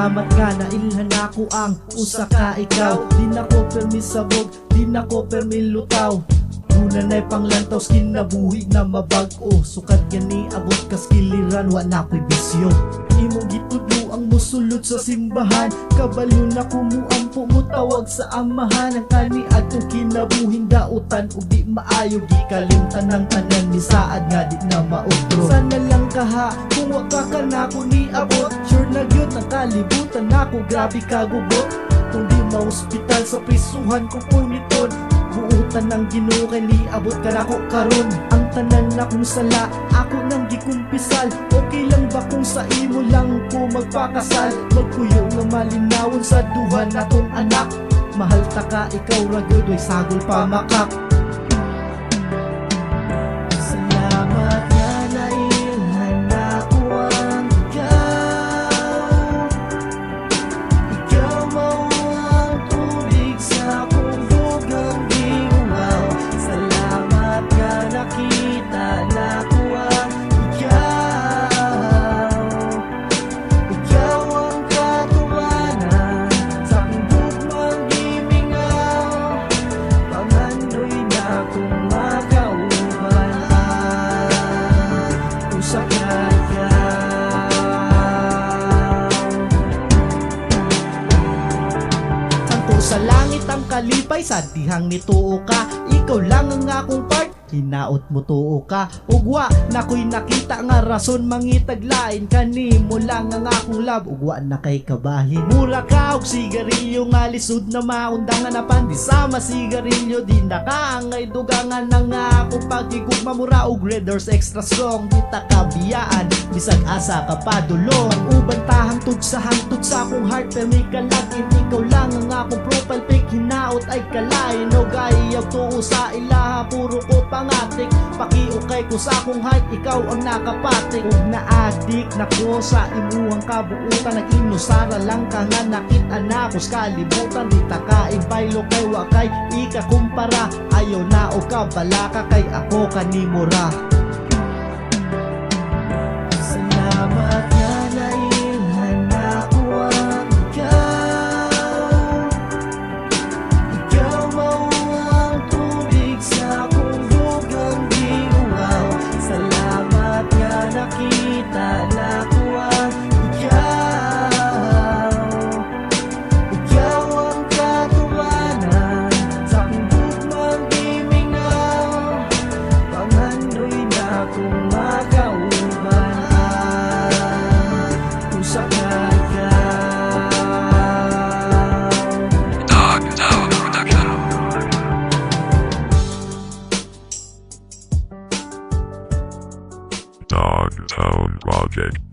Salamat nga na ilhan ako ang usa ka ikaw. Di na ko permisabog, di na ko permilutaw. Nunanay panglantaw, kinabuhi na mabag-o. Sukat gani abot kas kiliran, wa na ko'y bisyo. Imong gitudlo ang musulod sa simbahan. Kabalo na kumuampo mo tawag sa amahan. Ang kani atong kinabuhin dautan ug di maayo. Gikalimtan ng tanan ni saad nga di na mautro. Sana lang kaha kung wa ka nako ni abot. Sure na gyud ang kalibutan nako, grabe kagugot. Kung di ma-hospital sa prisuhan ko puniton. Buutan ng Ginoo kay niabot ka nako karon. Ang tanan na kung sala ako nang gikumpisal. Okay lang ba kung sa imo lang ko magpakasal? Magpuyo nga malinawon sa duha natong anak. Mahal ta ka ikaw ra gyud way sagol pa makak. Salamat nga nailhan ako ang ikaw. Ikaw mao ang tubig sa akong dugang gingaw. Salamat nga nakita na ko ang ikaw. Ikaw ang katuwanan sa akong dugmang gimingaw. Pangandoy na akong makauban usa ka ikaw. Santo sa langit ang kalipay, sa dihang nituo ka. Ikaw lang ang akong part, hinaot mo tuo ka. Ugwa na ko'y nakita nga rason mangitaglain. Kanimo lang ang akong love, ugwa na kay kabahin. Mura ka og sigarilyo nga lisod na maundangan na pandi sama sigarilyo. Di na ka ang ay dugangan na nga akong pagigugma mura og Red Horse extra strong. Di ta kabiyaan, bisag asa ka padulong. Uban ta hangtod sa akong heart, pero may kalagin. Ikaw lang ang akong profile pic, hinaot ay kalain. O gayaw tuo sa ilaha, puro ko pangatik. Pakiukay ko sa akong height, ikaw ang nakapatik. Ug na-addict na ko sa imuhang kabuutan. Nag-inusara lang ka nga nakita na ko sa kalibutan. Di ta kaibay lo kay wakay ikakumpara. Ayaw na o kabalaka kay ako kanimura. Salamat nga nailhan ako ang ikaw. Ikaw mao ang tubig sa akong dugang gingaw. Salamat nga nakita na ko ang ikaw. Ikaw ang katuwanan sa akong dugmang gimingaw. Pangandoy na akong makauban usa ka ikaw. Dogtown Production. Dogtown Project.